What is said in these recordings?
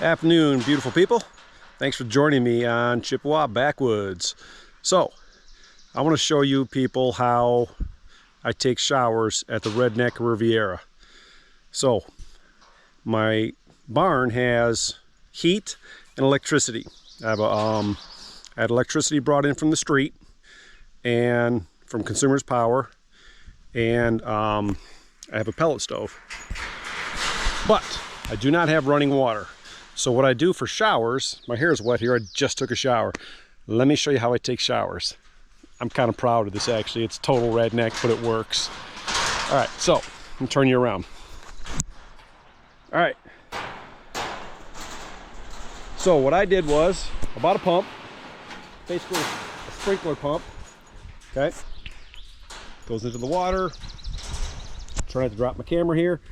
Afternoon, beautiful people. Thanks for joining me on Chippewa Backwoods. So, I want to show you people how I take showers at the Redneck Riviera. So, my barn has heat and electricity. I have I had electricity brought in from the street and from Consumers Power, and I have a pellet stove. But I do not have running water. So what I do for showers, my hair is wet here, I just took a shower. Let me show you how I take showers. I'm kind of proud of this actually. It's total redneck, but it works. All right, so I'm gonna turn you around. All right. So what I did was, I bought a pump, basically a sprinkler pump, okay? Goes into the water. Try not to drop my camera here.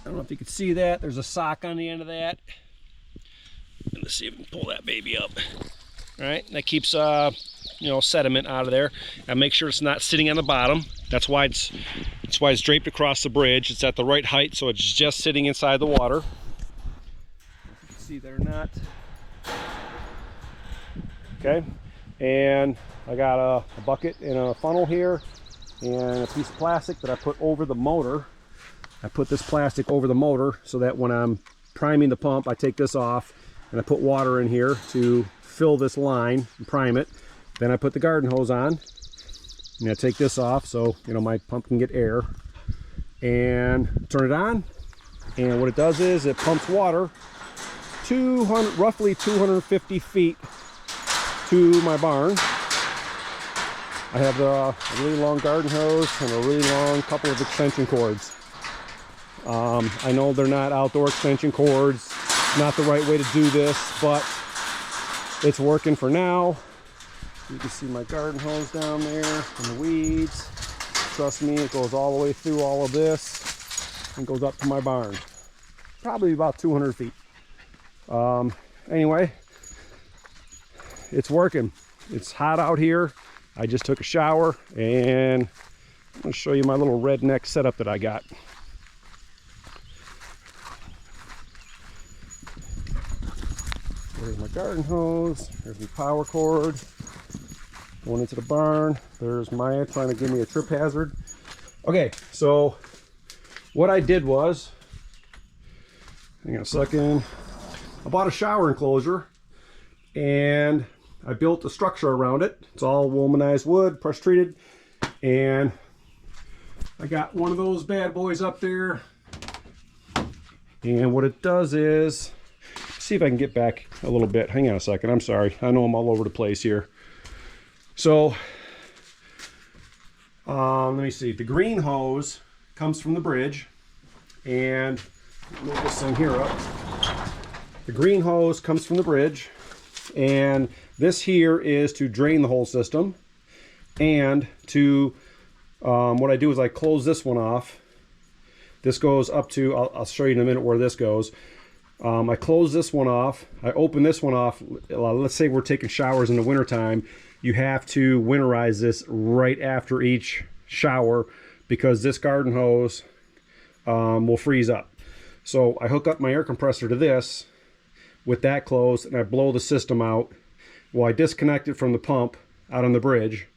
I don't know if you can see that. There's a sock on the end of that. Let's see if we can pull that baby up. All right, that keeps sediment out of there. And make sure it's not sitting on the bottom. That's why it's draped across the bridge. It's at the right height, so it's just sitting inside the water. If you can see that or not. Okay, and I got a bucket and a funnel here and a piece of plastic that I put over the motor. I put this plastic over the motor so that when I'm priming the pump, I take this off and I put water in here to fill this line and prime it. Then I put the garden hose on and I take this off so my pump can get air, and turn it on. And what it does is it pumps water roughly 250 feet to my barn. I have a really long garden hose and a really long couple of extension cords. I know they're not outdoor extension cords, not the right way to do this, but it's working for now. You can see my garden hose down there and the weeds. Trust me, it goes all the way through all of this and goes up to my barn. Probably about 200 feet. Anyway, it's working. It's hot out here. I just took a shower and I'm going to show you my little redneck setup that I got. There's my garden hose, there's my power cord going into the barn. There's Maya trying to give me a trip hazard. Okay, so what I did was, hang on a second, I bought a shower enclosure and I built a structure around it. It's all womanized wood, pressure treated, and I got one of those bad boys up there. And what it does is, see if I can get back a little bit. Hang on a second. I'm sorry. I know I'm all over the place here. So, let me see. The green hose comes from the bridge, and move this thing here up. The green hose comes from the bridge, and this here is to drain the whole system. And to what I do is I close this one off. This goes up to, I'll show you in a minute where this goes. I close this one off. I open this one off. Let's say we're taking showers in the wintertime. You have to winterize this right after each shower because this garden hose will freeze up. So I hook up my air compressor to this with that closed, and I blow the system out. Well, I disconnect it from the pump out on the bridge,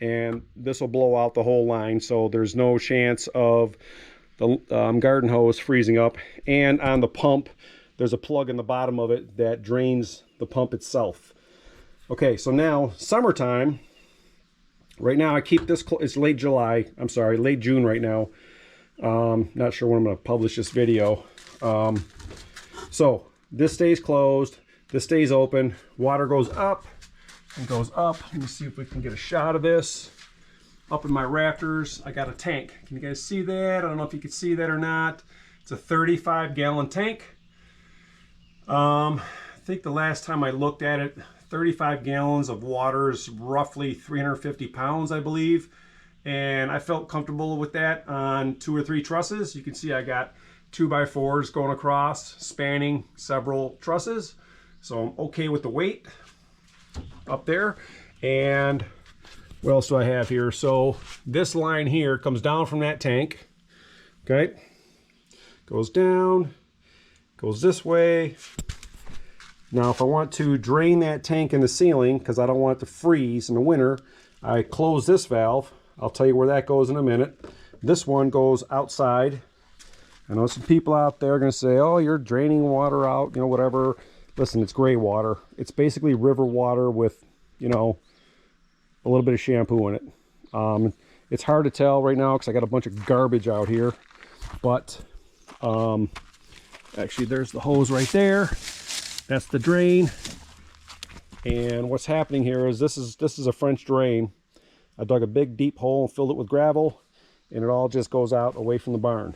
and this will blow out the whole line, so there's no chance of the garden hose freezing up. And on the pump, there's a plug in the bottom of it that drains the pump itself. Okay, so now summertime, right now I keep this, it's late June right now. Not sure when I'm gonna publish this video. So this stays closed, this stays open, water goes up and goes up. Let me see if we can get a shot of this. Up in my rafters, I got a tank. Can you guys see that? I don't know if you can see that or not. It's a 35-gallon tank. I think the last time I looked at it, 35 gallons of water is roughly 350 pounds, I believe. And I felt comfortable with that on 2 or 3 trusses. You can see I got 2x4s going across, spanning several trusses. So I'm okay with the weight up there. And what else do I have here? So this line here comes down from that tank, okay? Goes down, Goes this way. Now if I want to drain that tank in the ceiling, because I don't want it to freeze in the winter, I close this valve. I'll tell you where that goes in a minute. This one goes outside. I know some people out there are going to say, oh, you're draining water out, you know, whatever. Listen, it's gray water. It's basically river water with, you know, a little bit of shampoo in it. It's hard to tell right now because I got a bunch of garbage out here. But actually, there's the hose right there. That's the drain. And what's happening here is this is a French drain. I dug a big deep hole and filled it with gravel, and it all just goes out away from the barn.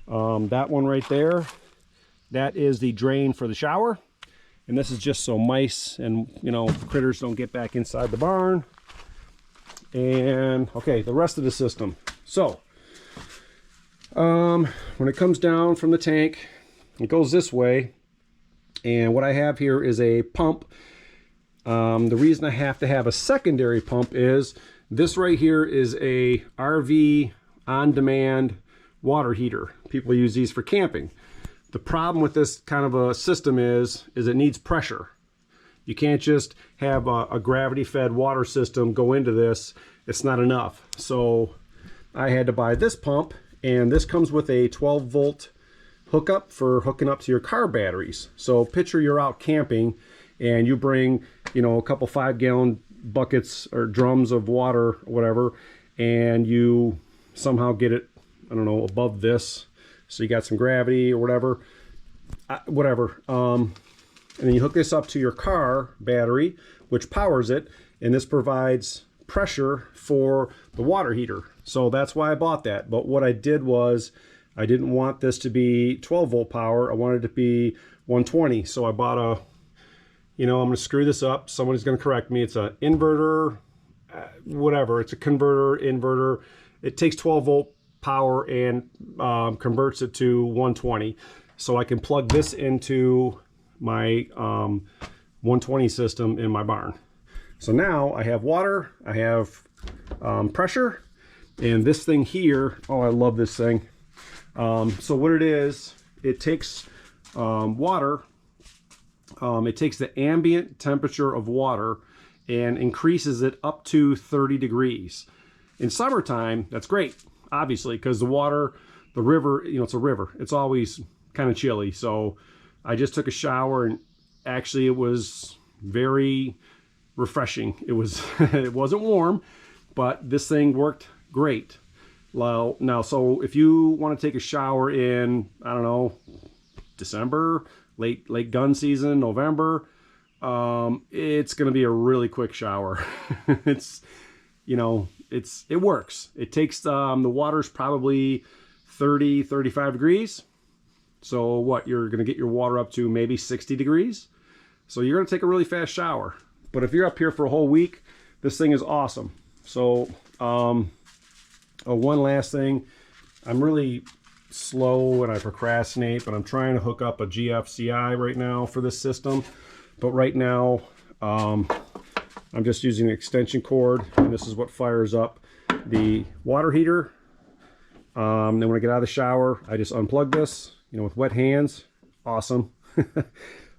That one right there, that is the drain for the shower. And this is just so mice and, you know, critters don't get back inside the barn. And okay, the rest of the system. So when it comes down from the tank, it goes this way. And what I have here is a pump. The reason I have to have a secondary pump is this right here is a RV on-demand water heater. People use these for camping. The problem with this kind of a system is it needs pressure. You can't just have a gravity-fed water system go into this. It's not enough. So I had to buy this pump, and this comes with a 12-volt hookup for hooking up to your car batteries. So picture you're out camping and you bring, you know, a couple 5-gallon buckets or drums of water or whatever, and you somehow get it, I don't know, above this. So you got some gravity or whatever, and then you hook this up to your car battery, which powers it, and this provides pressure for the water heater. So that's why I bought that. But what I did was, I didn't want this to be 12-volt power. I wanted it to be 120. So I bought a, you know, I'm going to screw this up. Somebody's going to correct me. It's an inverter, whatever. It's a converter, inverter. It takes 12-volt power and converts it to 120. So I can plug this into my 120 system in my barn. So now I have water, I have pressure, and this thing here, oh, I love this thing. So what it is, it takes water, it takes the ambient temperature of water and increases it up to 30 degrees. In summertime, that's great, obviously, because the water, the river, you know, it's a river. It's always kind of chilly. So I just took a shower, and actually it was very refreshing. It was, it wasn't warm, but this thing worked great. Now, so if you want to take a shower in, I don't know, December, late gun season, November, it's going to be a really quick shower. It's, you know, it works. It takes, the water's probably 30, 35 degrees. So what, you're going to get your water up to maybe 60 degrees. So you're going to take a really fast shower. But if you're up here for a whole week, this thing is awesome. So, one last thing, I'm really slow and I procrastinate, but I'm trying to hook up a GFCI right now for this system. But right now, I'm just using an extension cord, and this is what fires up the water heater. Then when I get out of the shower, I just unplug this, you know, with wet hands. Awesome.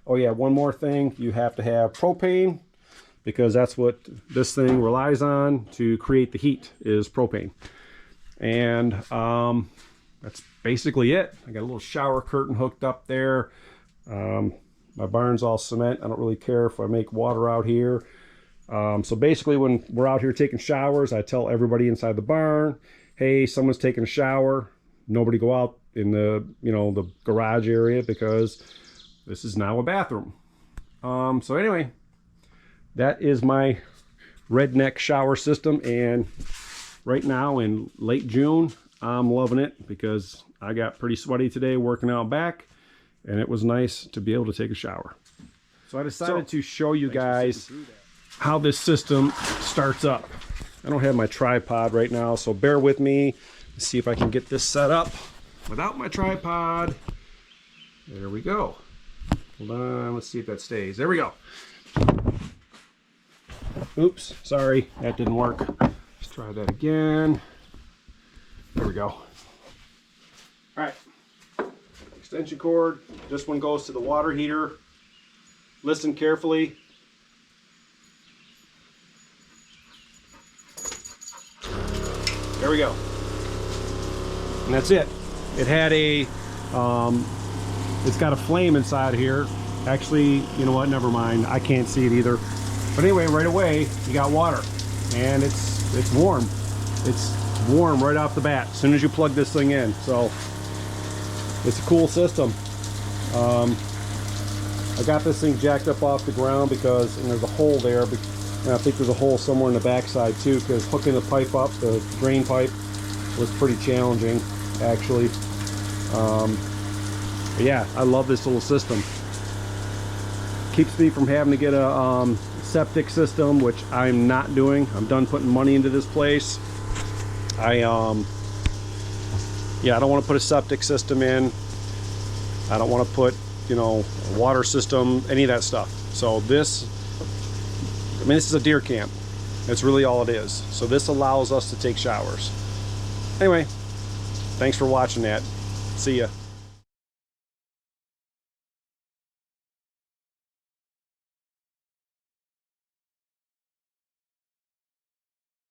Oh yeah, one more thing, you have to have propane, because that's what this thing relies on to create the heat, is propane. And that's basically it. I got a little shower curtain hooked up there. My barn's all cement. I don't really care if I make water out here. So basically, when we're out here taking showers, I tell everybody inside the barn, hey, someone's taking a shower. Nobody go out in the, you know, the garage area, because this is now a bathroom. So anyway, that is my Redneck shower system, and right now in late June, I'm loving it because I got pretty sweaty today working out back, and it was nice to be able to take a shower. So I decided to show you guys how this system starts up. I don't have my tripod right now, so bear with me. Let's see if I can get this set up without my tripod. There we go. Hold on, let's see if that stays. There we go. Oops, sorry, that didn't work. Let's try that again. There we go. All right, extension cord. This one goes to the water heater. Listen carefully. There we go. And that's it. It had a, it's got a flame inside here. Actually, you know what, never mind. I can't see it either. But anyway, right away, you got water. And it's warm. It's warm right off the bat as soon as you plug this thing in. So it's a cool system. I got this thing jacked up off the ground because, and there's a hole there, and I think there's a hole somewhere in the backside too, because hooking the pipe up, the drain pipe, was pretty challenging actually. But yeah, I love this little system. Keeps me from having to get a septic system, which I'm not doing. I'm done putting money into this place. I don't want to put a septic system in. I don't want to put, you know, a water system, any of that stuff. So this, I mean, this is a deer camp. That's really all it is. So this allows us to take showers. Anyway, thanks for watching that. See ya.